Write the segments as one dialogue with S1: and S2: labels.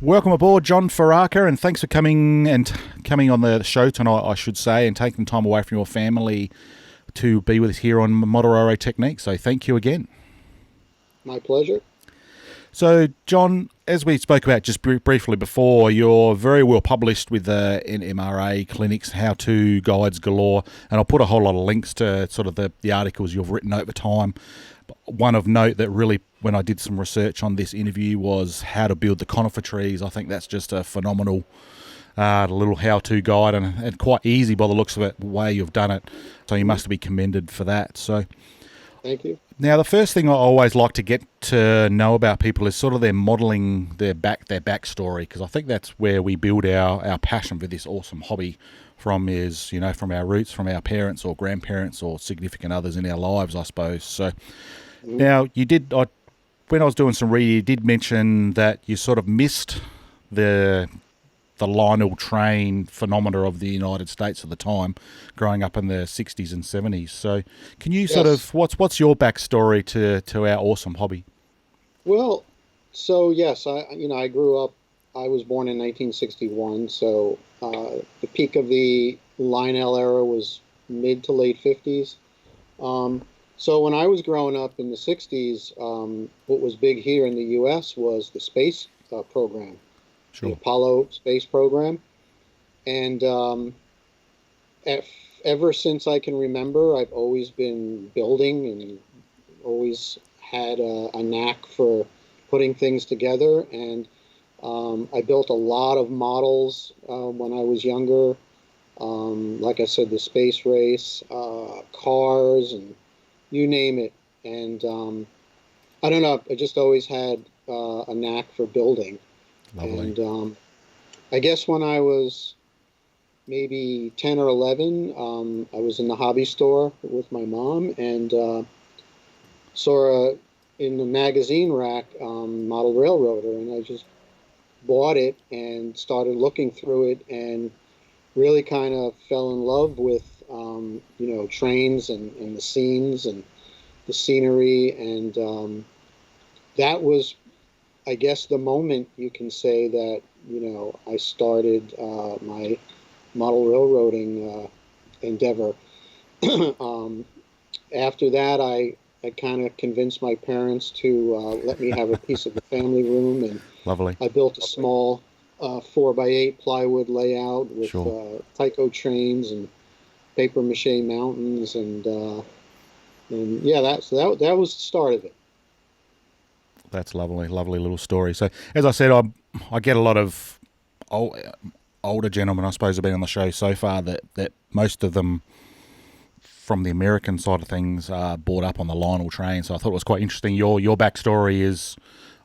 S1: Welcome aboard, John Feraca, and thanks for coming on the show tonight, I should say, and taking time away from your family to be with us here on Model Railroad Techniques. So thank you again.
S2: My pleasure.
S1: So, John, as we spoke about just briefly before, you're very well published with the MRA clinics, how-to guides galore, and I'll put a whole lot of links to sort of the articles you've written over time. One of note that really, when I did some research on this interview, was how to build the conifer trees. I think that's just a phenomenal little how-to guide, and quite easy by the looks of it, the way you've done it. So you must be commended for that. So,
S2: thank you.
S1: Now, the first thing I always like to get to know about people is sort of their modelling, their backstory, because I think that's where we build our passion for this awesome hobby from, is, you know, from our roots, from our parents or grandparents or significant others in our lives, I suppose. So now when I was doing some reading, you did mention that you sort of missed the Lionel train phenomena of the United States at the time, growing up in the 60s and 70s. So can you sort of, what's your backstory to our awesome hobby?
S2: Well, so yes, I grew up, I was born in 1961, so the peak of the Lionel era was mid to late 50s. So when I was growing up in the 60s, what was big here in the U.S. was the space program.
S1: Sure.
S2: The Apollo space program. And ever since I can remember, I've always been building and always had a knack for putting things together. And I built a lot of models when I was younger. Like I said, the space race, cars, and you name it. And I don't know, I just always had a knack for building.
S1: Lovely.
S2: And I guess when I was maybe 10 or 11, I was in the hobby store with my mom and saw in the magazine rack Model Railroader, and I just bought it and started looking through it and really kind of fell in love with trains and the scenes and the scenery, and that was, I guess, the moment you can say that, I started my model railroading endeavor. After that, I kind of convinced my parents to let me have a piece of the family room, and
S1: Lovely.
S2: I built a small 4x8 plywood layout with
S1: Sure.
S2: Tyco trains and paper mache mountains, and yeah, that was the start of it.
S1: That's lovely little story. So, as I said, I get a lot of older gentlemen, I suppose, have been on the show so far that most of them from the American side of things are brought up on the Lionel train. So I thought it was quite interesting. Your backstory is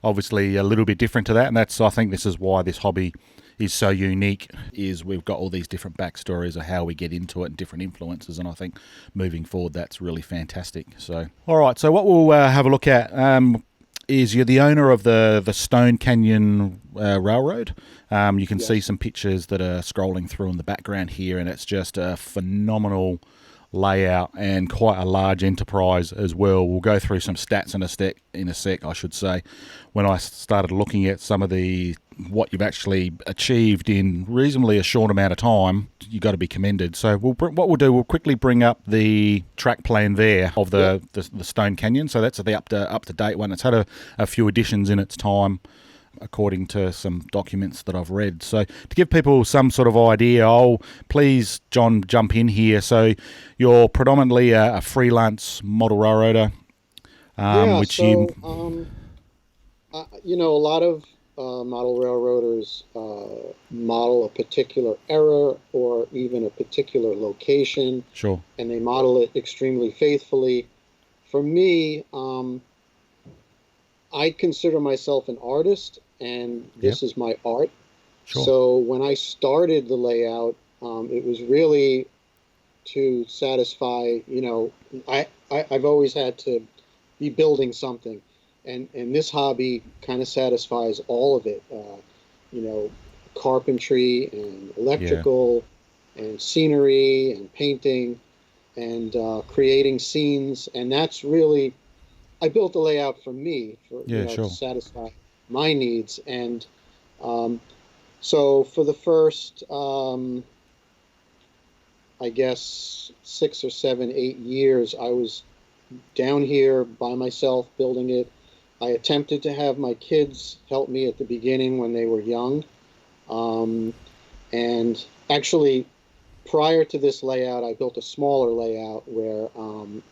S1: obviously a little bit different to that, and I think this is why this hobby is so unique, is we've got all these different backstories of how we get into it and different influences, and I think moving forward that's really fantastic. So, all right, so what we'll have a look at is you're the owner of the Stone Canyon Railroad. You can see some pictures that are scrolling through in the background here, and it's just a phenomenal layout and quite a large enterprise as well. We'll go through some stats in a sec, I should say. When I started looking at some of what you've actually achieved in reasonably a short amount of time, you got to be commended. So what we'll do, we'll quickly bring up the track plan there of the Stone Canyon. So that's the up to date one. It's had a few additions in its time, according to some documents that I've read. So to give people some sort of idea, please, John, jump in here. So you're predominantly a freelance model railroader, a
S2: lot of model railroaders model a particular era or even a particular location.
S1: Sure.
S2: And they model it extremely faithfully. For me, I consider myself an artist, and this is my art.
S1: Sure.
S2: So when I started the layout, it was really to satisfy, I've always had to be building something. And this hobby kind of satisfies all of it, carpentry and electrical and scenery and painting and creating scenes. And that's really, I built the layout for me, to satisfy my needs. And So for the first, I guess 6 or 7, 8 years, I was down here by myself building it. I attempted to have my kids help me at the beginning when they were young. Um, and actually, prior to this layout, I built a smaller layout where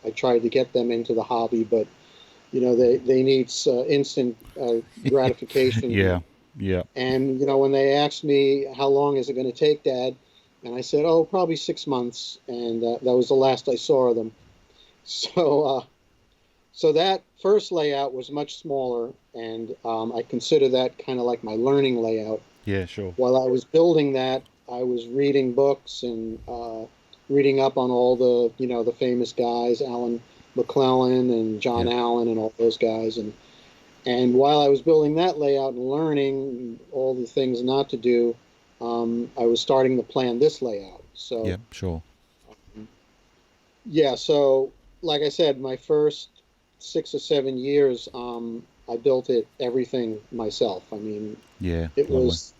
S2: I tried to get them into the hobby, but they need instant gratification.
S1: Yeah, yeah,
S2: And when they asked me how long is it going to take, Dad, and I said, oh, probably 6 months, and that was the last I saw of them. So, so that first layout was much smaller, and I consider that kind of like my learning layout.
S1: yeah, sure.
S2: While I was building that, I was reading books and reading up on all the famous guys, Alan McClellan and John
S1: Yeah,
S2: Allen and all those guys. And while I was building that layout and learning all the things not to do, I was starting to plan this layout.
S1: yeah,
S2: So
S1: sure.
S2: yeah, so like I said, my first 6 or 7 years, I built it everything myself. I mean,
S1: Yeah,
S2: it
S1: lovely.
S2: was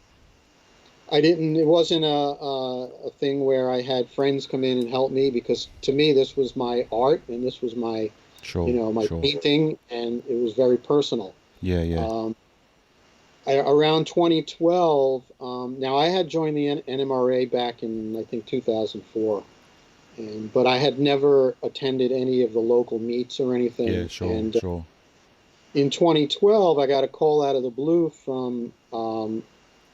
S2: I didn't. It wasn't a thing where I had friends come in and help me, because to me this was my art and this was my
S1: Sure,
S2: my
S1: sure.
S2: painting, and it was very personal.
S1: Yeah, yeah.
S2: Um, Around 2012, now I had joined the NMRA back in, I think, 2004, and but I had never attended any of the local meets or
S1: Yeah,
S2: anything.
S1: sure,
S2: And
S1: sure.
S2: in 2012, I got a call out of the blue from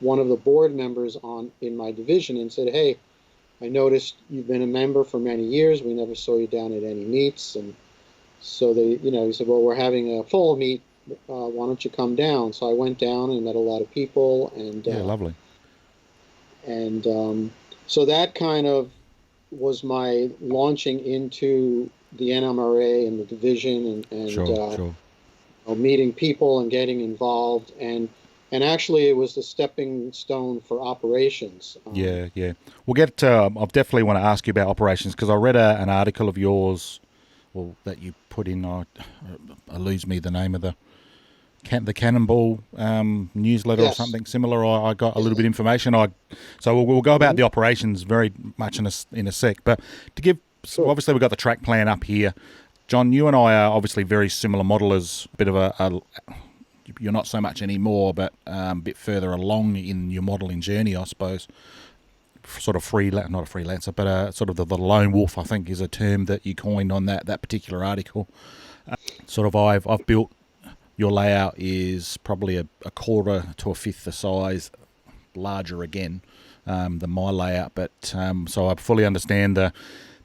S2: one of the board members on in my division and said, "Hey, I noticed you've been a member for many years. We never saw you down at any meets." And so he said, "Well, we're having a fall meet. Why don't you come down?" So I went down and met a lot of people,
S1: Yeah, lovely.
S2: and so that kind of was my launching into the NMRA and the division,
S1: Sure, sure.
S2: meeting people and getting involved, and actually it was the stepping stone for operations.
S1: Yeah, yeah. We'll get. I definitely want to ask you about operations because I read an article of yours, well, that you put in. I lose me the name of the Cannonball newsletter or
S2: Yes.
S1: something similar. I got a
S2: Yeah.
S1: little bit of information. So we'll go about
S2: Mhm.
S1: the operations very much in a sec. But to give, so
S2: Sure.
S1: obviously we've got the track plan up here. John, you and I are obviously very similar modelers. Bit of a you're not so much anymore, but a bit further along in your modelling journey, I suppose. Sort of not a freelancer, but sort of the lone wolf, I think, is a term that you coined on that particular article. Sort of, I've built your layout is probably a quarter to a fifth the size larger again than my layout, but so I fully understand the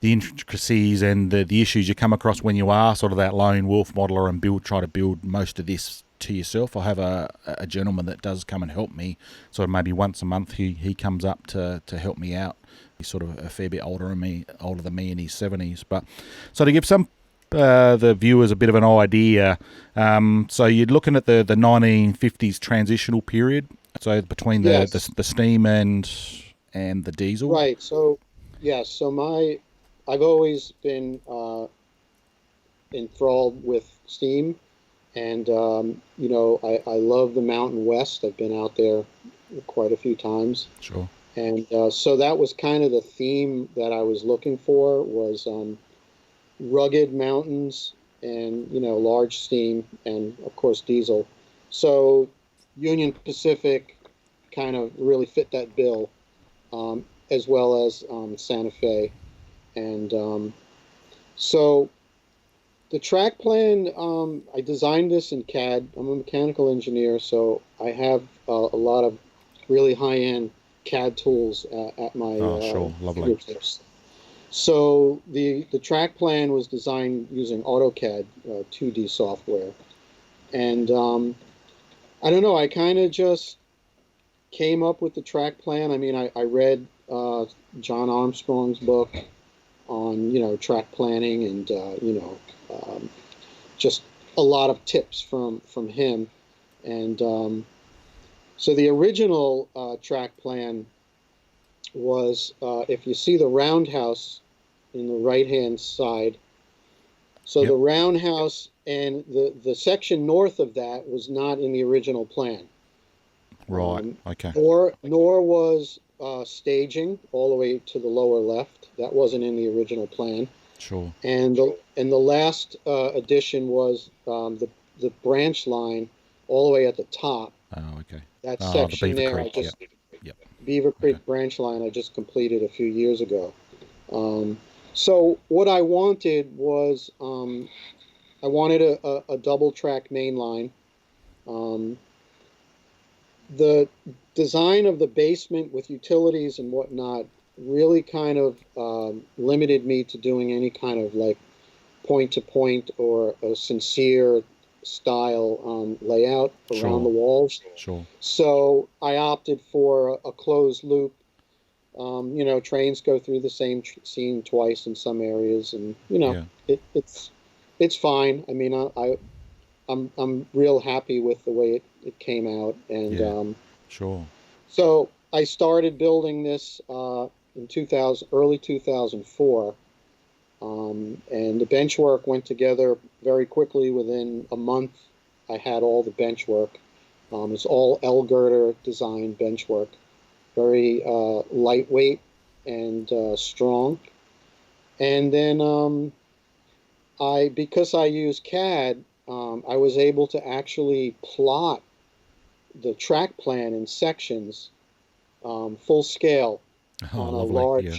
S1: intricacies and the issues you come across when you are sort of that lone wolf modeler and try to build most of this to yourself. I have a gentleman that does come and help me, sort of maybe once a month. He comes up to help me out. He's sort of a fair bit older than me in his 70s. But so to give some the viewers a bit of an idea, so you're looking at the 1950s transitional period. So between
S2: Yes.
S1: the steam and the diesel.
S2: Right. So yes. So I've always been enthralled with steam, and I love the Mountain West. I've been out there quite a few times,
S1: Sure.
S2: and so that was kind of the theme that I was looking for, was rugged mountains and large steam, and of course diesel. So Union Pacific kind of really fit that bill, as well as Santa Fe. And so the track plan, I designed this in CAD. I'm a mechanical engineer, so I have a lot of really high-end CAD tools at my
S1: Oh, sure. Lovely.
S2: fingertips. So the track plan was designed using AutoCAD 2D software, and I don't know. I kind of just came up with the track plan. I mean, I read John Armstrong's book on track planning, and just a lot of tips from him. And so the original track plan was, if you see the roundhouse in the right hand side, so
S1: Yep.
S2: the roundhouse and the section north of that was not in the original plan.
S1: Right. Okay.
S2: Nor was staging all the way to the lower left. That wasn't in the original plan.
S1: Sure.
S2: And the last addition was the branch line all the way at the top.
S1: Oh, okay.
S2: That
S1: The
S2: section
S1: Beaver
S2: there,
S1: Creek. Yep. Yep.
S2: Beaver
S1: Okay.
S2: Creek branch line, I just completed a few years ago. Um, so what I wanted was I wanted a double track main line. Um, the design of the basement with utilities and whatnot really kind of limited me to doing any kind of like point to point or a sincere style layout around the
S1: Sure.
S2: walls.
S1: Sure.
S2: So I opted for a closed loop. Trains go through the same scene twice in some areas, and
S1: Yeah.
S2: it's fine. I mean, I'm real happy with the way it came out, and
S1: Yeah. Sure.
S2: so I started building this in 2000, early 2004, and the bench work went together very quickly. Within a month, I had all the bench work. It's all L girder design bench work, very lightweight and strong. And then because I use CAD, I was able to actually plot the track plan in sections, full scale,
S1: Oh,
S2: on
S1: lovely. Yeah.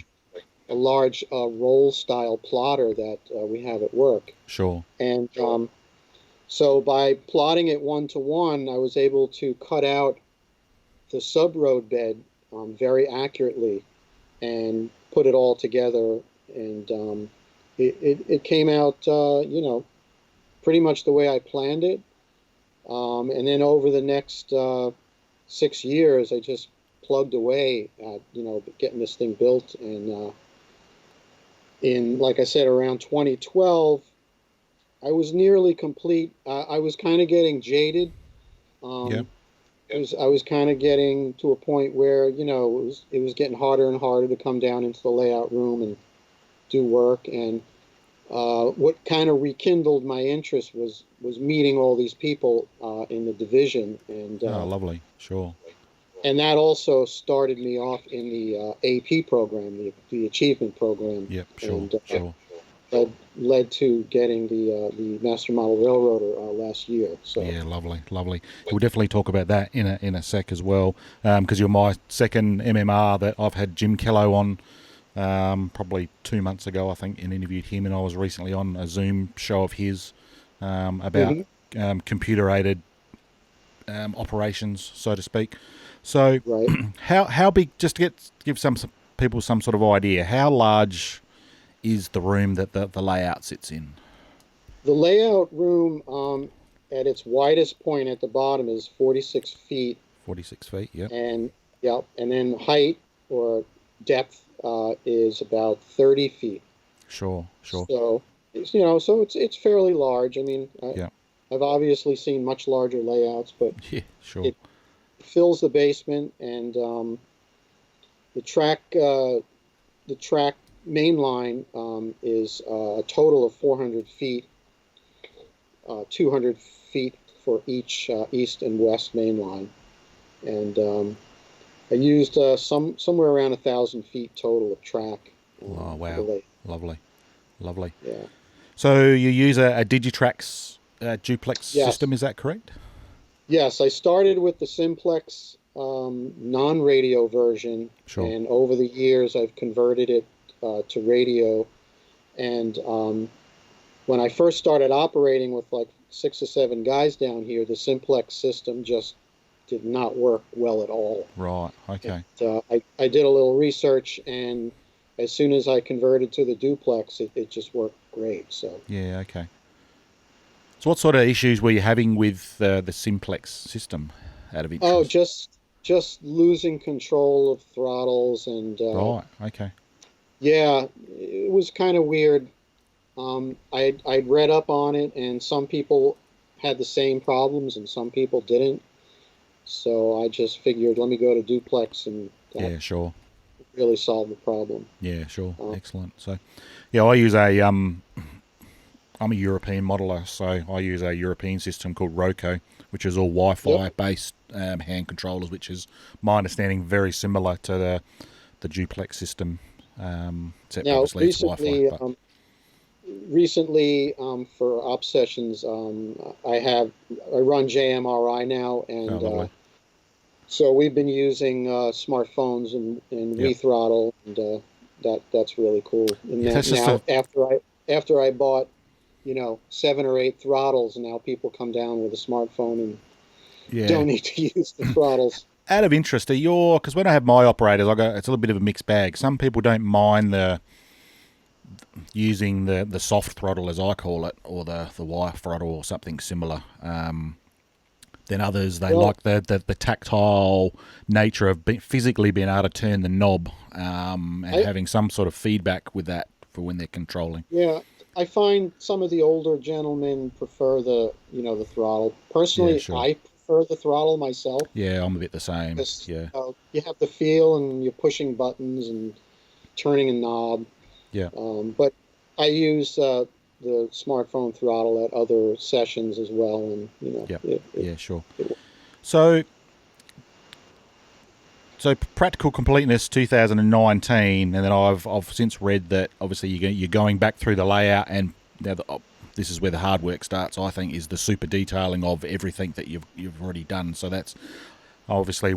S2: a large roll style plotter that we have at work.
S1: Sure.
S2: And so by plotting it one to one, I was able to cut out the sub-road bed very accurately and put it all together. And it came out, pretty much the way I planned it. And then over the next 6 years, I just plugged away at, getting this thing built. And like I said, around 2012, I was nearly complete. I was kind of getting jaded.
S1: Yeah.
S2: Um, I was kind of getting to a point where, it was getting harder and harder to come down into the layout room and do work. And what kind of rekindled my interest was meeting all these people in the division,
S1: Oh, lovely. Sure.
S2: and that also started me off in the AP program, the achievement program,
S1: Yep. Sure.
S2: and
S1: Sure.
S2: led to getting the master model railroader last year. So
S1: Yeah, lovely, lovely. We'll definitely talk about that in a sec as well, because you're my second MMR that I've had Jim Kello on, probably 2 months ago, I think, and interviewed him, and I was recently on a Zoom show of his about
S2: Mhm.
S1: computer-aided operations, so to speak. So,
S2: Right.
S1: how big? Just to give some people some sort of idea, how large is the room that the layout sits in?
S2: The layout room at its widest point at the bottom is 46 feet,
S1: 46 feet. Yep.
S2: and yeah, and then height or depth is about 30 feet.
S1: Sure. Sure.
S2: So it's fairly large. I mean,
S1: Yeah.
S2: I've obviously seen much larger layouts, but
S1: Yeah. Sure.
S2: it fills the basement, and the track the track main line is a total of 400 feet, 200 feet for each east and west main line, and I used somewhere around 1,000 feet total of track
S1: Oh,
S2: for the
S1: wow.
S2: lake.
S1: Lovely. Lovely.
S2: Yeah.
S1: So you use a Digitrax duplex
S2: Yes.
S1: system, is that correct?
S2: Yes. I started with the simplex non-radio version,
S1: Sure.
S2: and over the years I've converted it to radio. And when I first started operating with like 6 or 7 guys down here, the simplex system just did not work well at all.
S1: Right. Okay.
S2: I did a little research, and as soon as I converted to the duplex, it just worked great. So,
S1: Yeah. Okay. So what sort of issues were you having with the simplex system, out of
S2: oh,
S1: interest?
S2: just losing control of throttles, and
S1: Right. Okay.
S2: yeah, it was kind of weird. I'd read up on it, and some people had the same problems, and some people didn't. So I just figured, let me go to duplex, and that
S1: Yeah. Sure.
S2: really solved the problem.
S1: Yeah. Sure.
S2: Uh,
S1: Excellent. So, yeah, I use a I'm a European modeler, so I use a European system called Roco, which is all
S2: Yep.
S1: Wi-Fi based hand controllers, which is my understanding very similar to the duplex system. Except
S2: Now,
S1: obviously it's Wi-Fi, but
S2: recently for op sessions, I run JMRI now,
S1: oh,
S2: and
S1: lovely.
S2: so we've been using smartphones and
S1: Yep.
S2: We Throttle, and that's really cool. And
S1: Yeah,
S2: now,
S1: that's just a
S2: after I bought, 7 or 8 throttles, now people come down with a smartphone and
S1: yeah.
S2: don't need to use the throttles.
S1: Out of interest, because when I have my operators, it's a little bit of a mixed bag. Some people don't mind the using the soft throttle, as I call it, or the wire throttle or something similar. Then others, they
S2: Well,
S1: like the tactile nature of physically being able to turn the knob, and
S2: I
S1: having some sort of feedback with that for when they're controlling.
S2: yeah, I find some of the older gentlemen prefer the throttle.
S1: Yeah,
S2: Personally,
S1: sure.
S2: I prefer the throttle myself.
S1: Yeah, I'm a bit the same.
S2: Because
S1: Yeah,
S2: you have the feel and you're pushing buttons and turning a knob.
S1: yeah,
S2: But I use the smartphone throttle at other sessions as well, and
S1: yeah, yeah, sure.
S2: it
S1: So, so practical completeness 2019, and then I've since read that obviously you're going back through the layout, and now this is where the hard work starts. I think is the super detailing of everything that you've already done. So that's obviously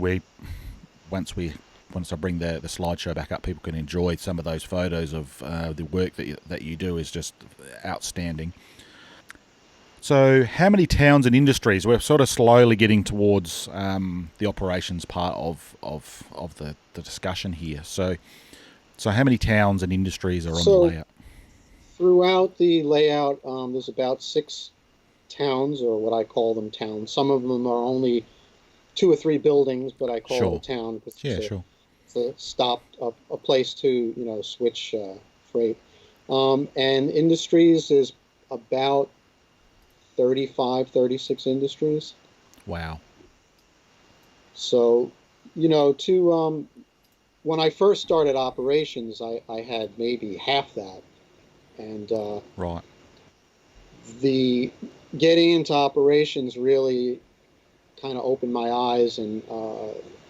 S1: once we once I bring the slideshow back up, people can enjoy some of those photos of the work that you do is just outstanding. So, how many towns and industries? We're sort of slowly getting towards the operations part of the discussion here. So how many towns and industries are on the
S2: so
S1: layout?
S2: throughout the layout, there's about 6 towns, or what I call them towns. Some of them are only 2 or 3 buildings, but I call it a
S1: Sure.
S2: town because
S1: Yeah, sure.
S2: it's a stop, a place to switch freight. And industries is about 35, 36 industries.
S1: Wow.
S2: So, to when I first started operations, I had maybe half that, and
S1: Right.
S2: the getting into operations really kind of opened my eyes, and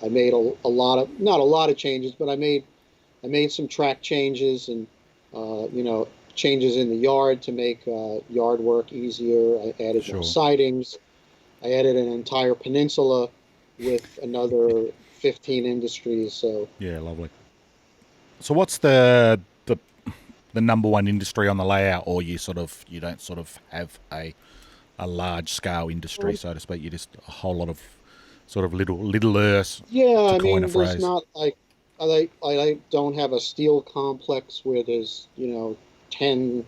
S2: I made a lot of not a lot of changes, but I made some track changes and changes in the yard to make yard work easier. I added more
S1: Sure.
S2: sidings. I added an entire peninsula with another 15 industries. So
S1: Yeah, lovely. So what's the number one industry on the layout, or you don't sort of have a large scale industry,
S2: um,
S1: so to speak. You just a whole lot of sort of little earth,
S2: yeah,
S1: to
S2: I
S1: coin a
S2: mean, there's
S1: phrase.
S2: not like I don't have a steel complex where there's 10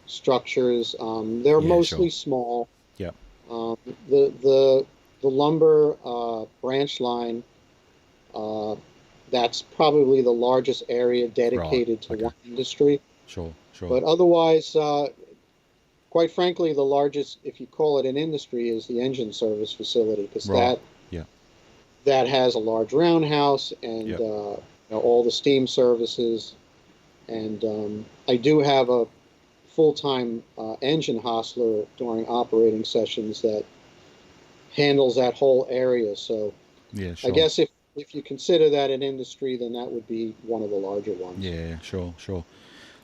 S2: structures. They're
S1: Yeah, sure.
S2: mostly small.
S1: Yeah.
S2: Um, the the the lumber branch line, uh, that's probably the largest area
S1: Right.
S2: dedicated to
S1: Okay.
S2: one industry.
S1: Sure. Sure.
S2: But otherwise, quite frankly, the largest, if you call it an industry, is the engine service facility, because
S1: Right. Yeah.
S2: that has a large roundhouse and
S1: Yeah.
S2: all the steam services. And I do have a full-time engine hostler during operating sessions that handles that whole area. So
S1: Yeah.
S2: I
S1: Sure.
S2: guess if you consider that an industry, then that would be one of the larger ones.
S1: Yeah. Sure. Sure.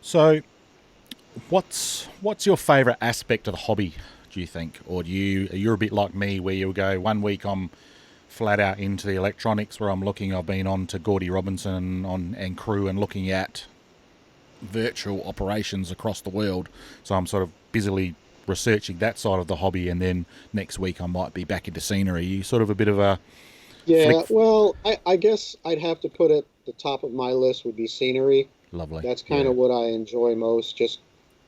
S1: So, what's your favourite aspect of the hobby? Do you think, or you're a bit like me, where you go one week I'm flat out into the electronics, where I've been on to Gordy Robinson on and crew and looking at virtual operations across the world. So I'm sort of busily researching that side of the hobby, and then next week I might be back into scenery. You sort of a bit of a flick.
S2: Yeah, well, I guess I'd have to put at the top of my list would be scenery.
S1: Lovely.
S2: That's kind
S1: Yeah.
S2: of what I enjoy most, just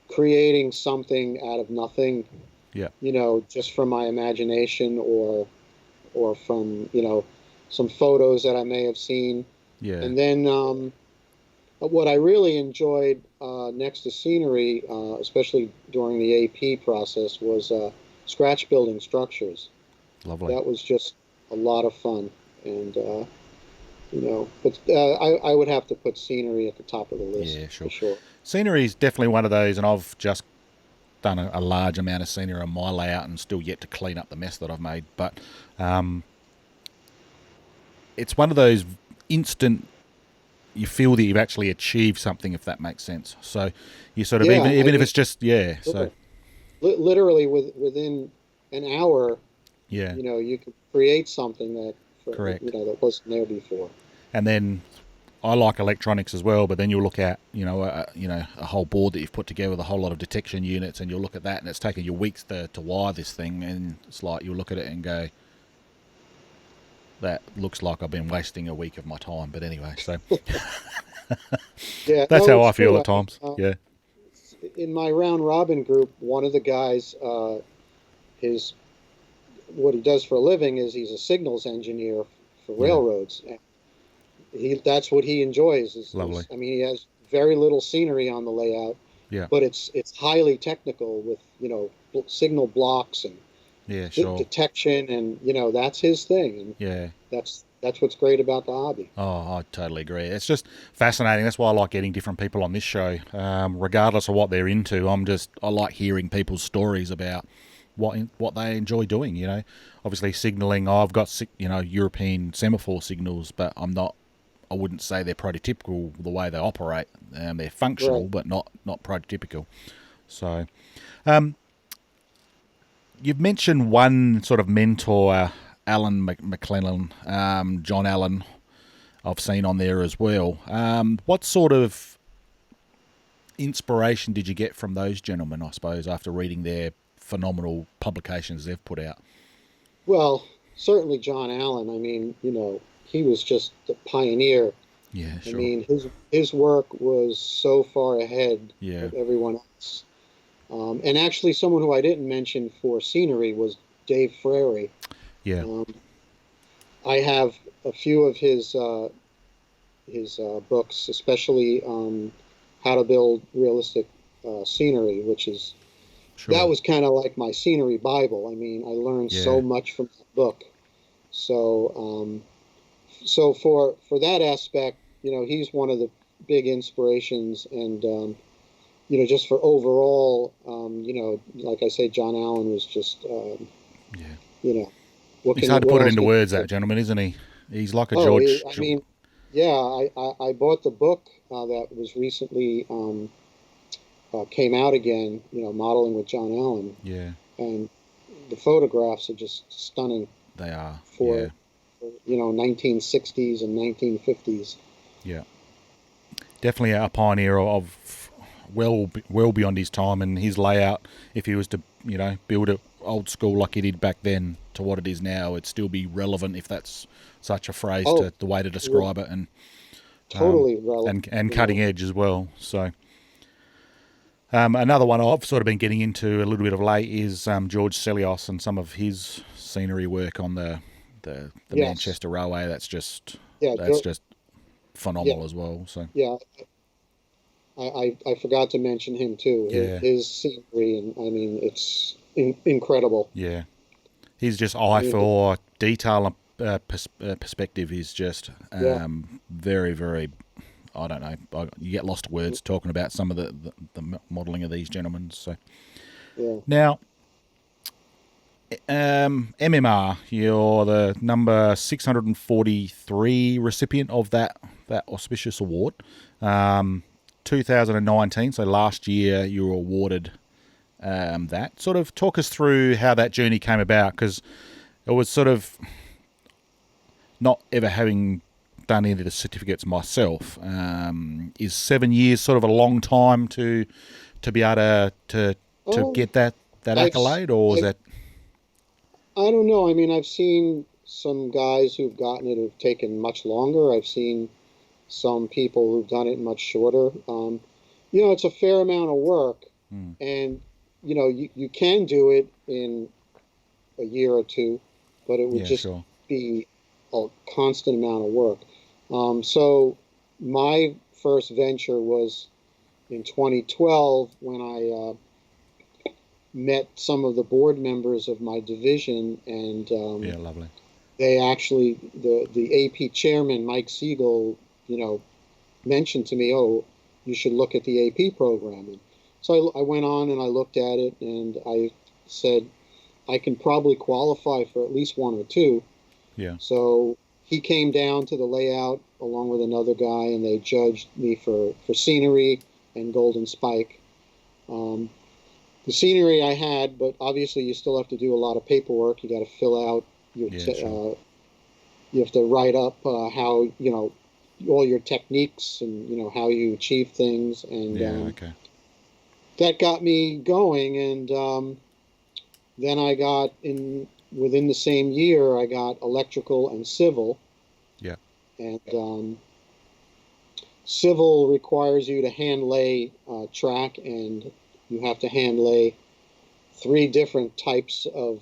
S2: creating something out of nothing,
S1: Yeah.
S2: just from my imagination or from, some photos that I may have seen.
S1: Yeah.
S2: And then what I really enjoyed next to scenery, especially during the AP process, was scratch building structures.
S1: Lovely.
S2: That was just a lot of fun. And, but I would have to put scenery at the top of the list
S1: Yeah.
S2: for
S1: Sure.
S2: sure.
S1: Scenery is definitely one of those, and I've just done a large amount of scenery on my layout and still yet to clean up the mess that I've made. But it's one of those instant, you feel that you've actually achieved something, if that makes sense. So you sort of,
S2: Yeah, I
S1: even if
S2: mean,
S1: it's just, yeah, so,
S2: sure. Literally within an hour,
S1: yeah,
S2: you can create something that
S1: correct.
S2: that wasn't there before.
S1: And then I like electronics as well, but then you'll look at, a whole board that you've put together with a whole lot of detection units, and you'll look at that, and it's taken you weeks to wire this thing, and it's like you'll look at it and go, that looks like I've been wasting a week of my time. But anyway, so
S2: Yeah,
S1: that's
S2: no,
S1: how
S2: it's
S1: I feel
S2: true.
S1: at times. Yeah,
S2: In my round robin group, one of the guys, his what he does for a living is he's a signals engineer for
S1: yeah,
S2: railroads. And that's what he enjoys.
S1: lovely.
S2: I mean, he has very little scenery on the layout,
S1: Yeah,
S2: but it's highly technical with signal blocks and
S1: yeah, sure.
S2: detection, and that's his thing, and
S1: Yeah.
S2: that's what's great about the hobby.
S1: Oh, I totally agree. It's just fascinating. That's why I like getting different people on this show, regardless of what they're into. I like hearing people's stories about what they enjoy doing. Obviously signaling. I've got European semaphore signals, but I wouldn't say they're prototypical the way they operate. They're functional,
S2: Right.
S1: but not prototypical. So, um, you've mentioned one sort of mentor, Alan McClellan, John Allen, I've seen on there as well. What sort of inspiration did you get from those gentlemen, I suppose, after reading their phenomenal publications they've put out?
S2: Well, certainly John Allen. I mean, he was just the pioneer.
S1: Yeah,
S2: I
S1: sure.
S2: mean, his work was so far ahead
S1: Yeah,
S2: of everyone else. And actually, someone who I didn't mention for scenery was Dave Frary.
S1: yeah,
S2: Um, I have a few of his books, especially How to Build Realistic Scenery, which is that
S1: sure.
S2: was kind of like my scenery Bible. I mean, I learned so
S1: Yeah,
S2: much from that book. So, so for that aspect, he's one of the big inspirations, and just for overall, like I say, John Allen was just,
S1: yeah.
S2: you know, what
S1: He's
S2: can
S1: hard to
S2: what
S1: put it
S2: else
S1: into
S2: can
S1: words,
S2: you
S1: that
S2: say?
S1: gentleman, isn't he? He's like a
S2: Oh,
S1: George.
S2: I mean, yeah, I bought the book that was recently came out again, Modeling with John Allen,
S1: Yeah,
S2: and the photographs are just stunning
S1: they are.
S2: for,
S1: Yeah,
S2: 1960s and 1950s.
S1: yeah. Definitely a pioneer of well beyond his time, and his layout. If he was to build it old school like he did back then to what it is now, it'd still be relevant, if that's such a phrase,
S2: Oh,
S1: to the way to
S2: re-
S1: describe it, and
S2: totally relevant.
S1: and cutting edge as well. So another one I've sort of been getting into a little bit of late is George Celios and some of his scenery work on the
S2: Yes,
S1: Manchester Railway.
S2: yeah,
S1: That's just
S2: yeah,
S1: phenomenal as well. So
S2: yeah. I forgot to mention him too.
S1: yeah,
S2: His scenery, and I mean, it's incredible.
S1: yeah. He's just
S2: I
S1: eye
S2: mean,
S1: for detail and perspective is just
S2: yeah,
S1: very, very. I don't know. You get lost of words talking about some of the modelling of these gentlemen. So
S2: yeah.
S1: now, MMR, you're the number 643 recipient of that auspicious award. 2019, so last year, you were awarded that. Sort of talk us through how that journey came about, because it was sort of not ever having done any of the certificates myself. Is 7 years sort of a long time to be able to
S2: Oh,
S1: get that
S2: I've
S1: accolade, or is
S2: I've
S1: that
S2: I don't know. I mean, I've seen some guys who've gotten it who've taken much longer. I've seen some people who've done it much shorter. It's a fair amount of work,
S1: hmm,
S2: and you can do it in a year or two, but it would
S1: yeah,
S2: just
S1: sure,
S2: be a constant amount of work. So my first venture was in 2012 when I met some of the board members of my division, and
S1: yeah, lovely,
S2: they actually the AP chairman Mike Siegel, mentioned to me, "Oh, you should look at the AP program." And So I went on and I looked at it and I said, I can probably qualify for at least one or two.
S1: Yeah.
S2: So he came down to the layout along with another guy, and they judged me for scenery and golden spike. Um, the scenery I had, but obviously you still have to do a lot of paperwork. You got to fill out your,
S1: Yeah. Sure.
S2: you have to write up how, all your techniques and, how you achieve things. And
S1: Yeah. Okay.
S2: that got me going. And then I got within the same year, I got electrical and civil.
S1: Yeah.
S2: And civil requires you to hand lay track, and you have to hand lay three different types of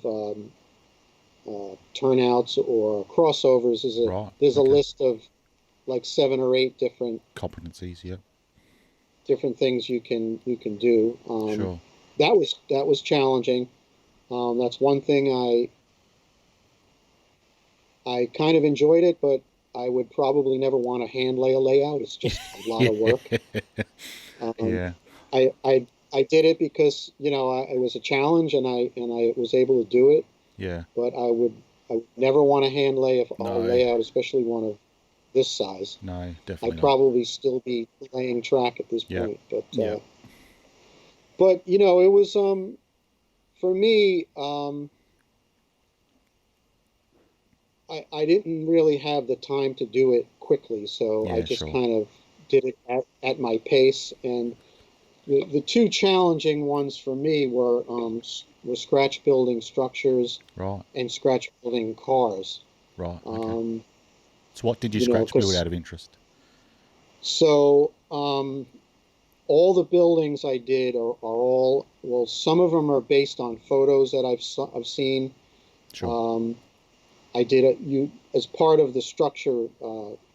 S2: turnouts or crossovers.
S1: Right.
S2: There's a
S1: Okay.
S2: list of like 7 or 8
S1: Competencies. Yeah.
S2: different things you can do.
S1: Sure.
S2: That was challenging. That's one thing I kind of enjoyed it, but I would probably never want to hand lay a layout. It's just a lot
S1: Yeah.
S2: of work. Um,
S1: Yeah.
S2: I did it because it was a challenge, and I was able to do it.
S1: Yeah.
S2: But I would never want to hand lay a
S1: No.
S2: layout, especially one of this size.
S1: No.
S2: I'd
S1: Definitely not.
S2: probably still be laying track at this
S1: Yeah.
S2: point. But
S1: Yeah.
S2: it was for me. I didn't really have the time to do it quickly, so I
S1: Yeah.
S2: just
S1: Sure.
S2: kind of did it at my pace. And the two challenging ones for me were scratch building structures
S1: Right.
S2: and scratch building cars.
S1: Right. Okay.
S2: Um,
S1: So, what did you scratch build
S2: because
S1: out of interest?
S2: so all the buildings I did are all, well, some of them are based on photos that I've seen.
S1: Sure.
S2: Um, I did as part of the structure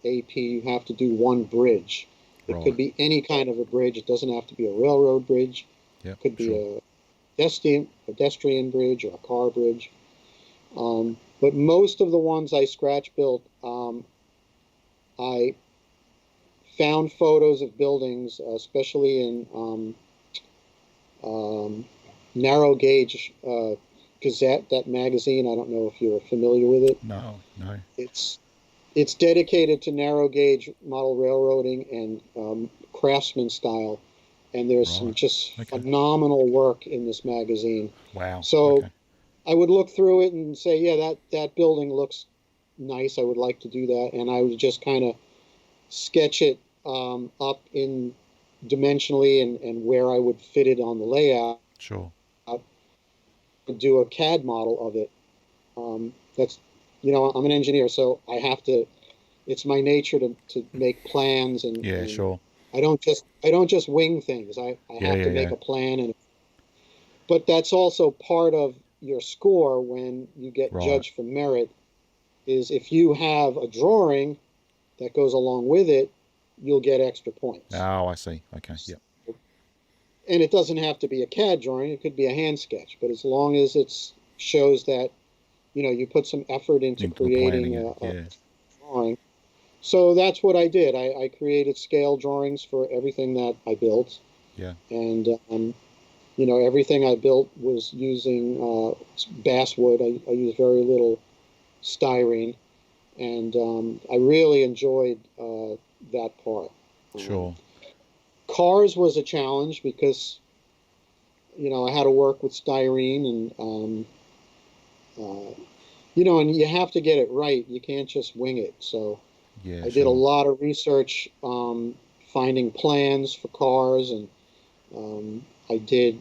S2: AP, you have to do one bridge. It could
S1: Right.
S2: be any kind of a bridge. It doesn't have to be a railroad bridge.
S1: Yep.
S2: It could be
S1: Sure.
S2: a pedestrian bridge or a car bridge. But most of the ones I scratch built, I found photos of buildings, especially in um, narrow gauge Gazette, that magazine. I don't know if you're familiar with it.
S1: No. No.
S2: It's it's dedicated to narrow gauge model railroading and craftsman style, and there's some
S1: Right.
S2: just
S1: Okay.
S2: phenomenal work in this magazine.
S1: Wow.
S2: So
S1: Okay.
S2: I would look through it and say, yeah, that building looks nice. I would like to do that, and I would just kind of sketch it up in dimensionally and where I would fit it on the layout.
S1: Sure.
S2: Do a CAD model of it. That's I'm an engineer, so I have to. It's my nature to make plans,
S1: Yeah.
S2: and
S1: Sure.
S2: I don't just wing things. I
S1: Yeah.
S2: have
S1: Yeah.
S2: to make
S1: Yeah.
S2: a plan, but that's also part of your score when you get
S1: Right.
S2: judged for merit. Is if you have a drawing that goes along with it, you'll get extra points.
S1: Oh, I see. Okay. Yep.
S2: And it doesn't have to be a CAD drawing; it could be a hand sketch. But as long as it shows that you put some effort into
S1: Into the
S2: creating
S1: planning it.
S2: a
S1: Yeah.
S2: drawing. So that's what I did. I created scale drawings for everything that I built,
S1: Yeah.
S2: and everything I built was using basswood. I used very little styrene, and I really enjoyed that part. Um,
S1: Sure.
S2: Cars was a challenge because I had to work with styrene, and and you have to get it right. You can't just wing it. So
S1: Yeah.
S2: I did a
S1: Sure.
S2: lot of research, finding plans for cars, and I did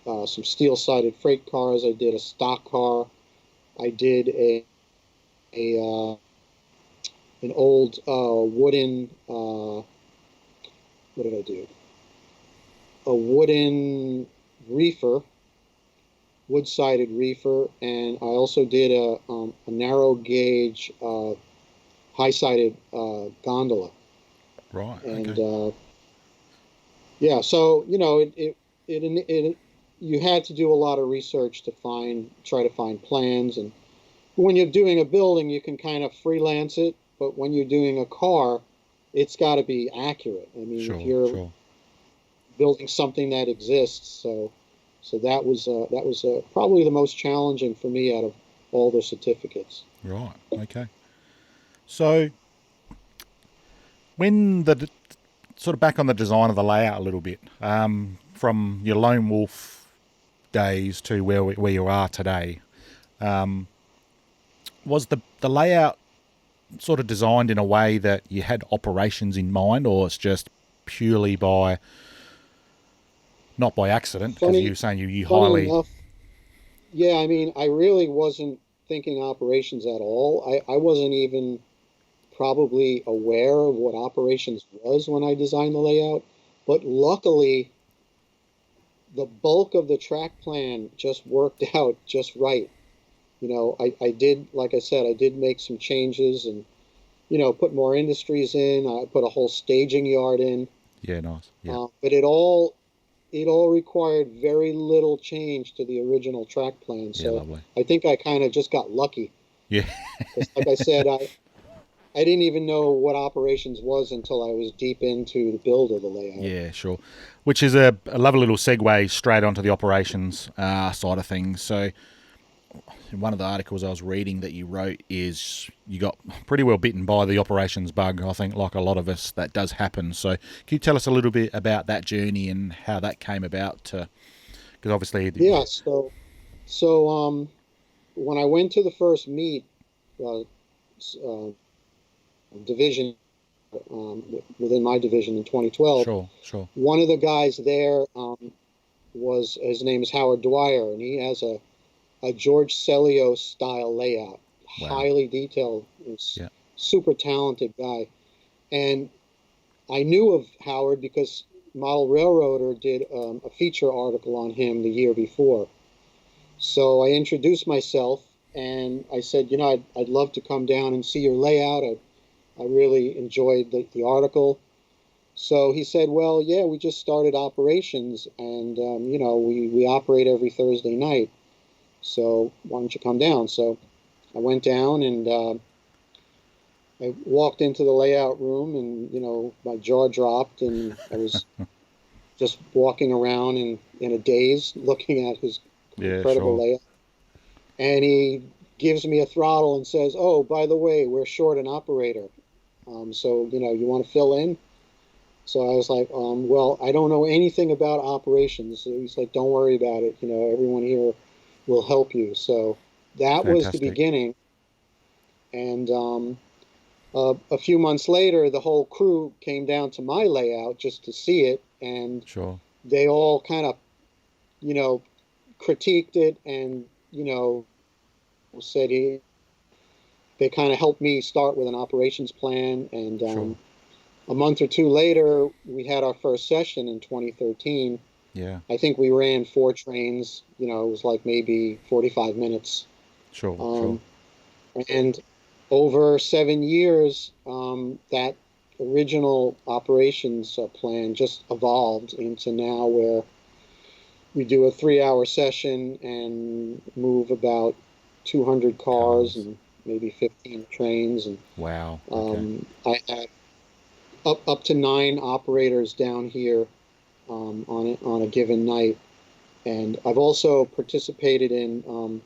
S2: some steel-sided freight cars. I did a stock car. I did a an old wooden. What did I do? A wooden reefer, wood-sided reefer, and I also did a narrow gauge, high-sided gondola.
S1: Right.
S2: And
S1: Okay.
S2: yeah, so it you had to do a lot of research to try to find plans. And when you're doing a building, you can kind of freelance it, but when you're doing a car, it's got to be accurate. I mean, if
S1: Sure.
S2: you're
S1: Sure.
S2: building something that exists. So that was probably the most challenging for me out of all the certificates.
S1: Right. Okay. So when sort of back on the design of the layout a little bit, from your lone wolf days to where you are today, was the layout sort of designed in a way that you had operations in mind, or it's just purely by not by accident? Because you
S2: Funny,
S1: were saying you
S2: funny
S1: highly,
S2: enough, yeah, I mean, I really wasn't thinking operations at all. I wasn't even probably aware of what operations was when I designed the layout. But luckily, the bulk of the track plan just worked out just right. I did, like I said, I did make some changes and, put more industries in. I put a whole staging yard in.
S1: yeah, nice, yeah,
S2: But it all required very little change to the original track plan.
S1: yeah,
S2: So
S1: lovely,
S2: I think I kind of just got lucky
S1: yeah,
S2: because, like I said, I didn't even know what operations was until I was deep into the build of the layout.
S1: yeah, sure. Which is a lovely little segue straight onto the operations side of things. So in one of the articles I was reading that you wrote is you got pretty well bitten by the operations bug. I think, like a lot of us, that does happen. So, can you tell us a little bit about that journey and how that came about? Because obviously,
S2: Yeah. So when I went to the first meet, uh, uh, division within my division in 2012,
S1: sure, sure,
S2: one of the guys there was his name is Howard Dwyer, and he has a George Selio style layout,
S1: wow,
S2: highly detailed, is
S1: yeah,
S2: super talented guy. And I knew of Howard because Model Railroader did a feature article on him the year before. So I introduced myself and I said, I'd love to come down and see your layout. I really enjoyed the article. So he said, well, yeah, we just started operations and, we operate every Thursday night. So why don't you come down? So I went down and I walked into the layout room and, my jaw dropped and I was just walking around in a daze looking at his
S1: yeah,
S2: incredible
S1: sure,
S2: layout. And he gives me a throttle and says, oh, by the way, we're short an operator. So, you want to fill in? So I was like, well, I don't know anything about operations. So he's like, don't worry about it. Everyone here will help you. So that was the
S1: fantastic,
S2: beginning. And a few months later, the whole crew came down to my layout just to see it. And
S1: sure,
S2: they all kind of, you know, critiqued it and, said they kind of helped me start with an operations plan. And
S1: sure,
S2: a month or two later, we had our first session in 2013.
S1: yeah,
S2: I think we ran 4 trains. It was like maybe 45 minutes.
S1: sure, sure,
S2: Um, and over 7 years, that original operations plan just evolved into now where we do a 3-hour session and move about 200 cars
S1: cars,
S2: and maybe 15 trains. And
S1: wow, okay,
S2: I have up to 9 operators down here on a given night. And I've also participated in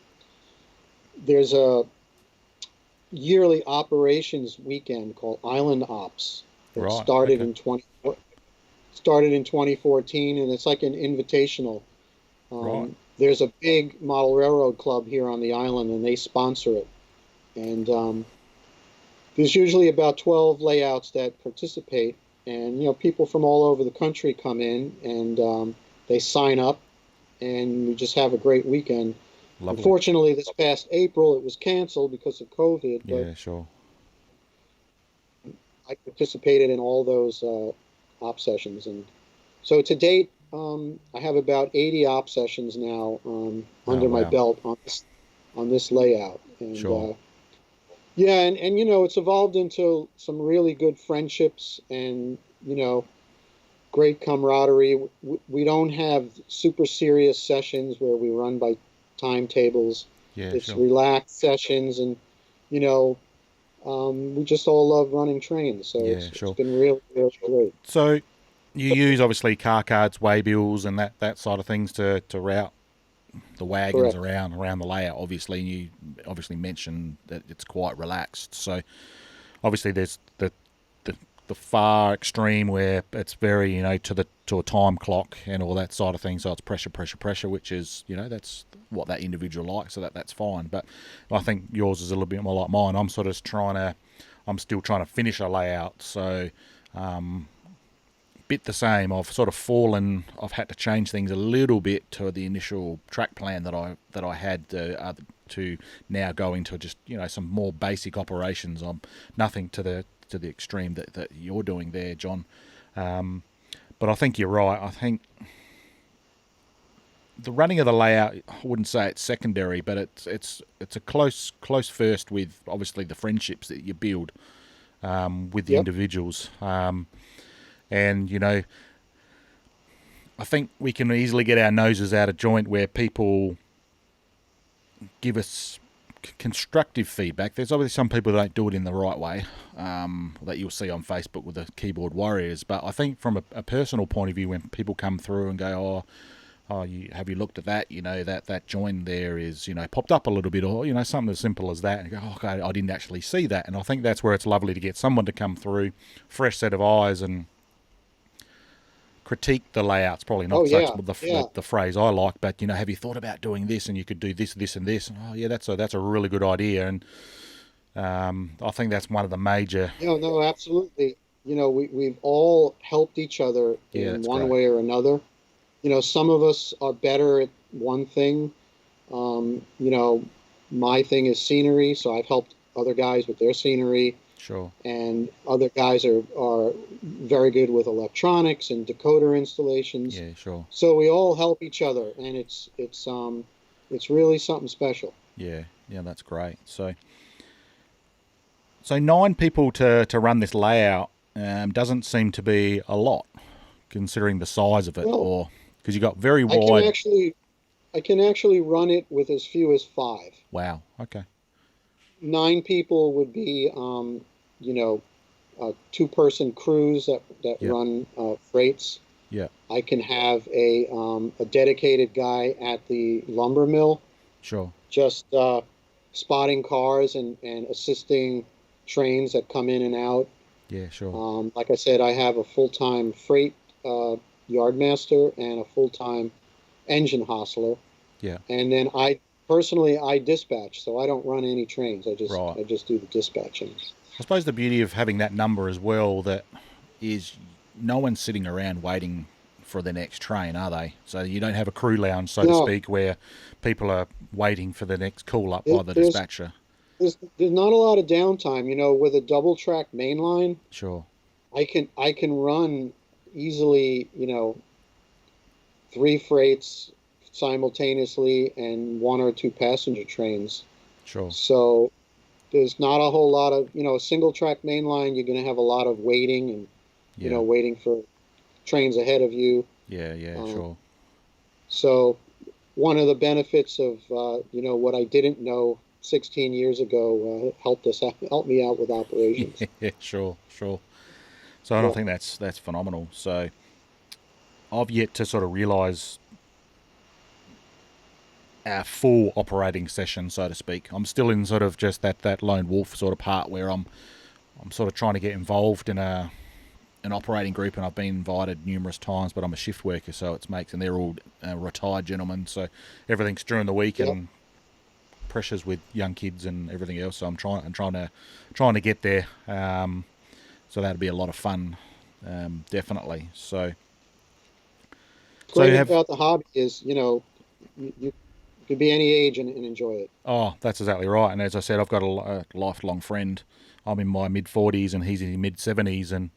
S2: there's a yearly operations weekend called Island Ops that
S1: right,
S2: started
S1: okay,
S2: in 2014, and it's like an invitational.
S1: right,
S2: There's a big model railroad club here on the island, and they sponsor it. And there's usually about 12 layouts that participate, and people from all over the country come in and they sign up, and we just have a great weekend.
S1: lovely,
S2: Unfortunately, this past April it was canceled because of COVID, but
S1: yeah, sure,
S2: I participated in all those op sessions, and so to date, I have about 80 op sessions now
S1: oh
S2: under my
S1: wow,
S2: belt on this layout, and
S1: sure,
S2: yeah, and it's evolved into some really good friendships and great camaraderie. We don't have super serious sessions where we run by timetables.
S1: yeah,
S2: It's
S1: sure,
S2: relaxed sessions, and you know, we just all love running trains. So
S1: yeah,
S2: it's
S1: sure.
S2: been really, really great.
S1: So you use obviously car cards, waybills, and that side of things to route the wagons
S2: Correct.
S1: around the layout. Obviously, and you obviously mentioned that it's quite relaxed. So obviously, there's the the far extreme where it's very to a time clock and all that side of things. So it's pressure, pressure, pressure, which is that's what that individual likes. So that's fine. But I think yours is a little bit more like mine. I'm still trying to finish a layout. So bit the same. I've had to change things a little bit to the initial track plan that I had to now go into just some more basic operations. I'm nothing to the extreme that you're doing there, John. But I think you're right. I think the running of the layout, I wouldn't say it's secondary, but it's a close first with obviously the friendships that you build with the
S2: Yep.
S1: individuals. And I think we can easily get our noses out of joint where people give us constructive feedback. There's obviously some people that don't do it in the right way, that you'll see on Facebook with the keyboard warriors. But I think from a personal point of view, when people come through and go, have you looked at that? That join there is, popped up a little bit, or, something as simple as that. And you go, oh, okay, I didn't actually see that. And I think that's where it's lovely to get someone to come through, fresh set of eyes, and critique the layouts. Probably
S2: Oh
S1: not such
S2: yeah,
S1: the,
S2: yeah.
S1: the, the phrase I like, but have you thought about doing this? And you could do this, this, and this. And, oh yeah, that's a really good idea. And I think that's one of the major.
S2: No, absolutely. We've all helped each other
S1: Yeah,
S2: in
S1: that's
S2: one
S1: great.
S2: way or another. Some of us are better at one thing. My thing is scenery, so I've helped other guys with their scenery,
S1: Sure.
S2: and other guys are very good with electronics and decoder installations.
S1: Yeah, sure.
S2: So we all help each other, and it's really something special.
S1: Yeah, yeah, that's great. So 9 people to run this layout doesn't seem to be a lot, considering the size of it,
S2: Well,
S1: or because you got very
S2: I can
S1: wide.
S2: actually I can actually run it with as few as five.
S1: Wow. Okay.
S2: 9 people would be, you know, two-person crews that
S1: Yep.
S2: run freights.
S1: Yeah.
S2: I can have a dedicated guy at the lumber mill,
S1: Sure.
S2: just spotting cars and assisting trains that come in and out.
S1: Yeah. Sure.
S2: Like I said, I have a full-time freight yardmaster and a full-time engine hostler.
S1: Yeah.
S2: And then I dispatch, so I don't run any trains. I just
S1: Right.
S2: I just do the dispatching.
S1: I suppose the beauty of having that number as well that is no one's sitting around waiting for the next train, are they? So you don't have a crew lounge, so to
S2: No,
S1: speak, where people are waiting for the next call up by
S2: it,
S1: the
S2: there's
S1: dispatcher.
S2: there's not a lot of downtime. With a double track main line,
S1: Sure.
S2: I can run easily. Three freights simultaneously and one or two passenger trains.
S1: Sure.
S2: So there's not a whole lot of a single track main line. You're going to have a lot of waiting and
S1: Yeah.
S2: waiting for trains ahead of you.
S1: Yeah. Yeah.
S2: Um,
S1: Sure.
S2: so one of the benefits of what I didn't know 16 years ago helped me out with operations.
S1: Yeah. Sure. Sure. So I don't
S2: Yeah.
S1: think that's phenomenal. So I've yet to sort of realise our full operating session, so to speak. I'm still in sort of just that lone wolf sort of part where I'm sort of trying to get involved in an operating group, and I've been invited numerous times, but I'm a shift worker, so it's mates, and they're all retired gentlemen, so everything's during the week
S2: Yep.
S1: and pressures with young kids and everything else. So I'm trying to get there. So that'd be a lot of fun, definitely. So you
S2: Great
S1: have.
S2: about the hobby is you could be any age and enjoy it.
S1: Oh, that's exactly right. And as I said, I've got a lifelong friend. I'm in my mid 40s and he's in his mid 70s, and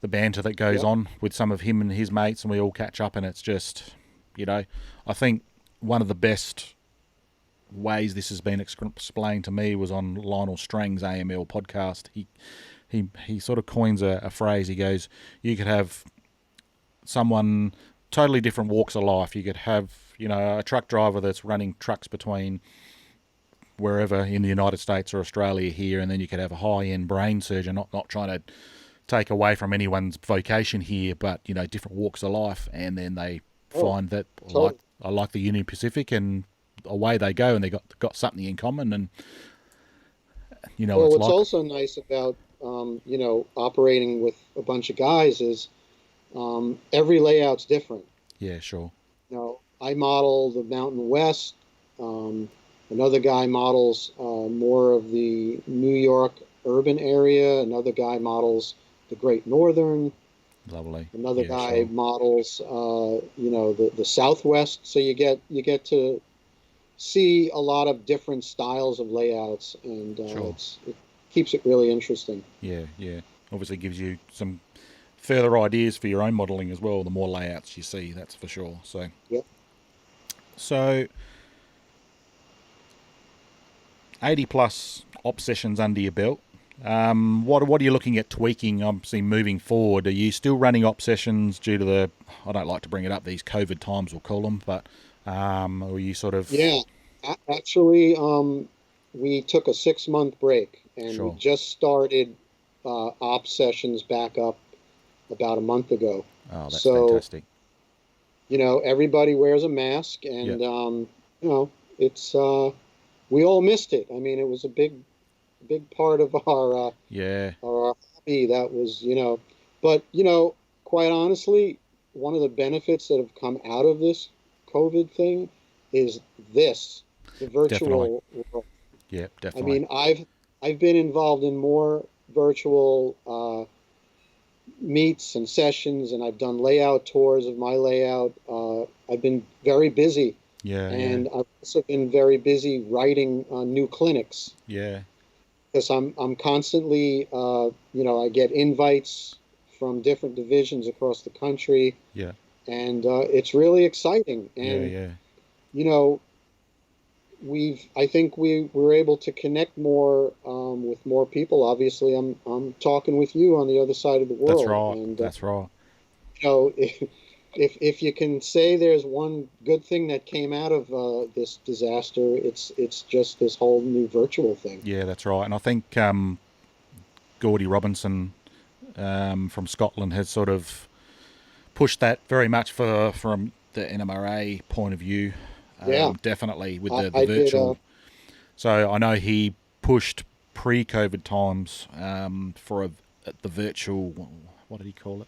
S1: the banter that goes
S2: Yep.
S1: on with some of him and his mates, and we all catch up, and it's just, I think one of the best ways this has been explained to me was on Lionel Strang's AML podcast. He sort of coins a phrase. He goes, you could have someone totally different walks of life. You could have, a truck driver that's running trucks between wherever in the United States or Australia here, and then you could have a high-end brain surgeon, not trying to take away from anyone's vocation here, but different walks of life, and then they find that
S2: totally.
S1: I like the Union Pacific, and away they go, and they got something in common, and what
S2: Well,
S1: it's
S2: what's
S1: like.
S2: also nice about operating with a bunch of guys is every layout's different.
S1: Yeah, sure.
S2: I model the Mountain West. Um, Another guy models more of the New York urban area. Another guy models the Great Northern.
S1: Lovely.
S2: Another
S1: Yeah,
S2: guy
S1: sure.
S2: models, the Southwest. So you get to see a lot of different styles of layouts, and
S1: Sure.
S2: it keeps it really interesting.
S1: Yeah, yeah. Obviously gives you some further ideas for your own modelling as well. The more layouts you see, that's for sure.
S2: Yep.
S1: So 80 plus op sessions under your belt. What are you looking at tweaking? Obviously, moving forward, are you still running op sessions due to the? I don't like to bring it up. These COVID times, we'll call them, but or are you sort of
S2: Yeah. Actually, we took a 6 month break, and we
S1: sure?
S2: just started op sessions back up about a month ago.
S1: Oh, that's
S2: So,
S1: fantastic.
S2: everybody wears a mask,
S1: Yeah,
S2: and it's we all missed it. I mean, it was a big part of
S1: yeah,
S2: our hobby. That was, but quite honestly, one of the benefits that have come out of this COVID thing is this, the
S1: definitely.
S2: virtual world.
S1: Yeah,
S2: I
S1: definitely.
S2: mean, I've been involved in more virtual meets and sessions, and I've done layout tours of my layout. I've been very busy,
S1: Yeah, yeah,
S2: and I've also been very busy writing new clinics
S1: yeah,
S2: because I'm constantly, I get invites from different divisions across the country,
S1: yeah,
S2: and it's really exciting.
S1: yeah,
S2: And
S1: yeah.
S2: you know, I think we were able to connect more with more people. Obviously, I'm talking with you on the other side of the
S1: That's
S2: world,
S1: right.
S2: and
S1: That's right.
S2: if you can say there's one good thing that came out of this disaster, it's just this whole new virtual thing.
S1: Yeah, that's right. And I think Gordy Robinson from Scotland has sort of pushed that very much from the NMRA point of view.
S2: Yeah,
S1: Definitely with the
S2: I did.
S1: virtual. So I know he pushed pre-COVID times for the virtual. What did he call it?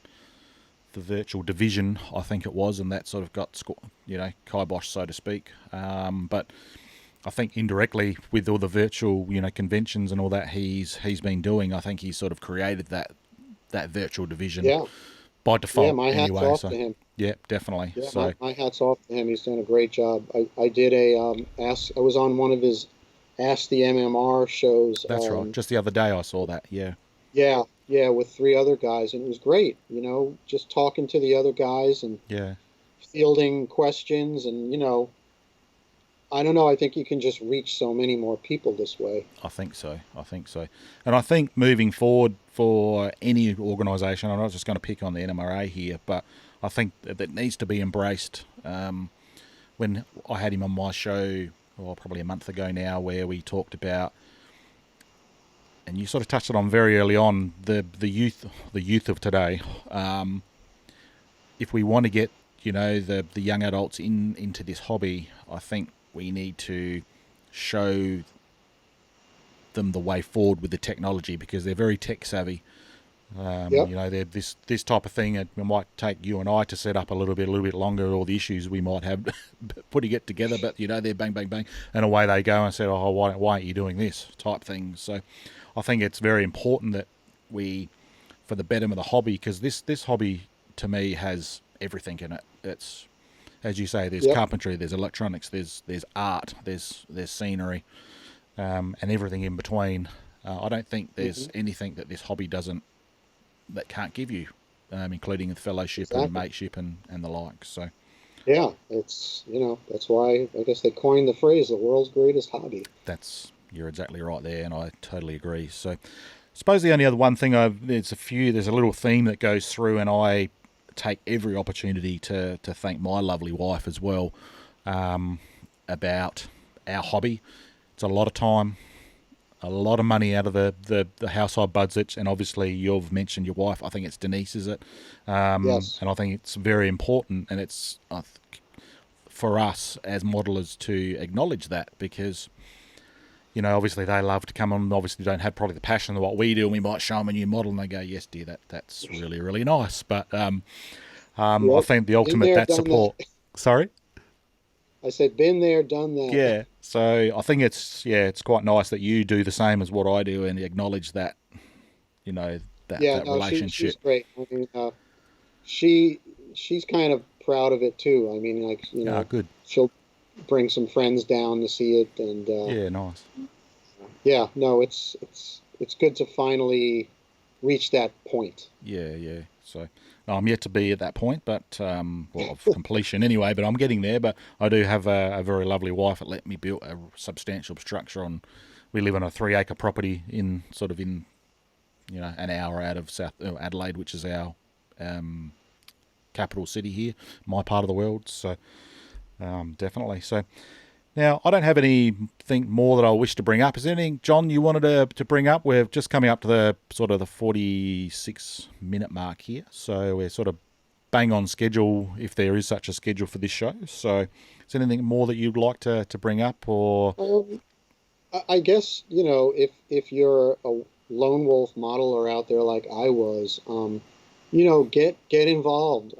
S1: The virtual division, I think it was, and that sort of got kibosh, so to speak. But I think indirectly with all the virtual conventions and all that he's been doing, I think he's sort of created that virtual division
S2: Yeah,
S1: by
S2: yeah.
S1: default
S2: My hat's
S1: anyway.
S2: off
S1: So
S2: to him.
S1: yeah, definitely.
S2: Yeah,
S1: So
S2: my hat's off to him. He's done a great job. I did a ask. I was on one of his Ask the MMR shows.
S1: that's right. Just the other day I saw that. Yeah,
S2: Yeah, yeah, with three other guys, and it was great. Just talking to the other guys and
S1: yeah.
S2: fielding questions, and I don't know. I think you can just reach so many more people this way.
S1: I think so. I think so. And I think moving forward for any organisation, I'm not just going to pick on the NMRA here, but I think that needs to be embraced. When I had him on my show, well, probably a month ago now, where we talked about, and you sort of touched it on very early on, the youth of today. If we want to get the young adults into this hobby, I think we need to show them the way forward with the technology because they're very tech savvy.
S2: Yep.
S1: They're this type of thing. It might take you and I to set up a little bit longer. All the issues we might have putting it together, but they're bang, bang, bang, and away they go. And said, "Oh, why aren't you doing this?" type thing. So, I think it's very important that we, for the betterment of the hobby, because this hobby to me has everything in it. It's as you say, there's
S2: Yep.
S1: carpentry, there's electronics, there's art, there's scenery, and everything in between. I don't think
S2: Hmm.
S1: there's anything that this hobby doesn't that can't give you, including fellowship and
S2: Exactly.
S1: mateship and the like. So
S2: Yeah, that's why I guess they coined the phrase "the world's greatest hobby."
S1: you're exactly right there, and I totally agree. So I suppose the only other one thing there's a little theme that goes through, and I take every opportunity to thank my lovely wife as well about our hobby. It's a lot of time, a lot of money out of the household budgets, and obviously you've mentioned your wife. I think it's Denise, is it?
S2: Yes.
S1: And I think it's very important, and it's for us as modelers to acknowledge that, because obviously they love to come on. Obviously, don't have probably the passion of what we do, and we might show them a new model, and they go, "Yes, dear, that's really really nice." But I
S2: Yep.
S1: think the
S2: Been
S1: ultimate
S2: there,
S1: that
S2: done that.
S1: support. Sorry.
S2: I said, been there, done that.
S1: Yeah. So I think it's quite nice that you do the same as what I do and acknowledge that
S2: Yeah,
S1: that
S2: no, she's
S1: relationship.
S2: great. I mean, she she's kind of proud of it too. I mean, like,
S1: Ah, good.
S2: she'll bring some friends down to see it, and
S1: Yeah, nice.
S2: yeah, no, it's good to finally reach that point.
S1: Yeah, yeah. So I'm yet to be at that point, but well, of completion anyway. But I'm getting there. But I do have a very lovely wife that let me build a substantial structure on. We live on a 3 acre property in an hour out of South Adelaide, which is our capital city here, my part of the world. So definitely. So now I don't have anything more that I wish to bring up. Is there anything, John, you wanted to bring up? We're just coming up to the sort of the 46-minute mark here, so we're sort of bang on schedule, if there is such a schedule for this show. So is there anything more that you'd like to bring up, or?
S2: I guess, if you're a lone wolf modeler out there like I was, get involved.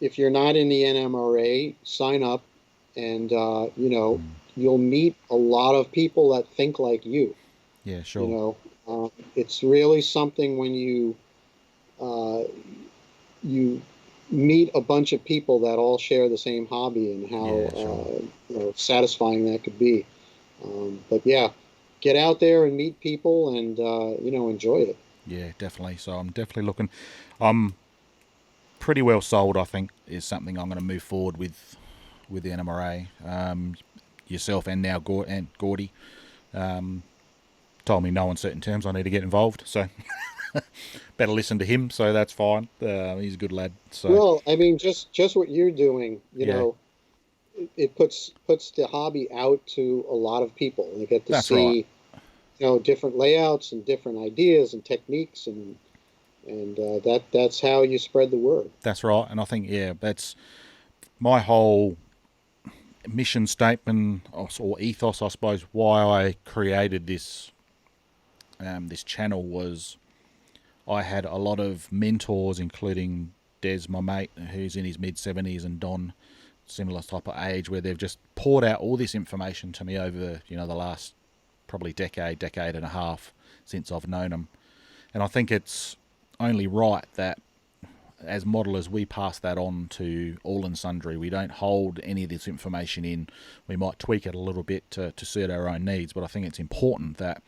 S2: If you're not in the NMRA, sign up, and you'll meet a lot of people that think like you.
S1: Yeah,
S2: You
S1: sure.
S2: know, it's really something when uh, you meet a bunch of people that all share the same hobby, and how
S1: Yeah, sure.
S2: satisfying that could be. But yeah, get out there and meet people, and enjoy it.
S1: Yeah, definitely. So I'm definitely looking. I'm pretty well sold. I think is something I'm going to move forward with the NMRA. Yourself and now Gordy told me no uncertain terms I need to get involved. So better listen to him. So that's fine. He's a good lad. So
S2: Well, I mean, just what you're doing,
S1: yeah,
S2: it puts the hobby out to a lot of people. They get to
S1: that's right.
S2: see, different layouts and different ideas and techniques, and that's how you spread the word.
S1: That's right. And I think that's my whole mission statement or ethos, I suppose. Why I created this channel was I had a lot of mentors, including Des, my mate, who's in his mid-70s, and Don, similar type of age, where they've just poured out all this information to me over the last probably decade and a half since I've known them. And I think it's only right that as modelers we pass that on to all and sundry. We don't hold any of this information in. We might tweak it a little bit to suit our own needs, but I think it's important that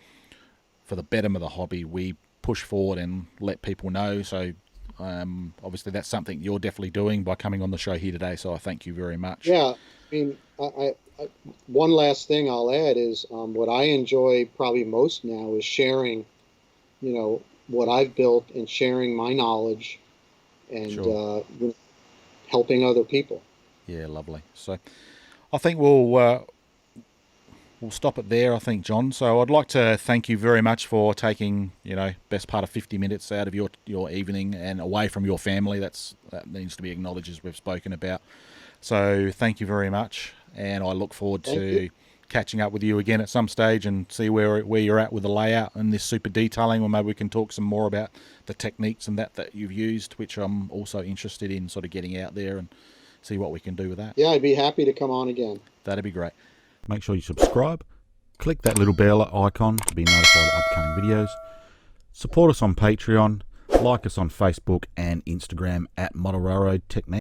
S1: for the betterment of the hobby we push forward and let people know. So obviously that's something you're definitely doing by coming on the show here today, so I thank you very much.
S2: Yeah, I mean, one last thing I'll add is, what I enjoy probably most now is sharing, what I've built, and sharing my knowledge, and
S1: Sure.
S2: helping other people.
S1: Yeah, lovely. So I think we'll stop it there, I think, John. So I'd like to thank you very much for taking, best part of 50 minutes out of your evening and away from your family. That needs to be acknowledged, as we've spoken about. So thank you very much, and I look forward
S2: Thank you.
S1: to catching up with you again at some stage and see where you're at with the layout and this super detailing, or maybe we can talk some more about the techniques and that you've used, which I'm also interested in sort of getting out there and see what we can do with that.
S2: Yeah, I'd be happy to come on again.
S1: That'd be great. Make sure you subscribe, click that little bell icon to be notified of upcoming videos, support us on Patreon, like us on Facebook and Instagram at Model Railroad Technique.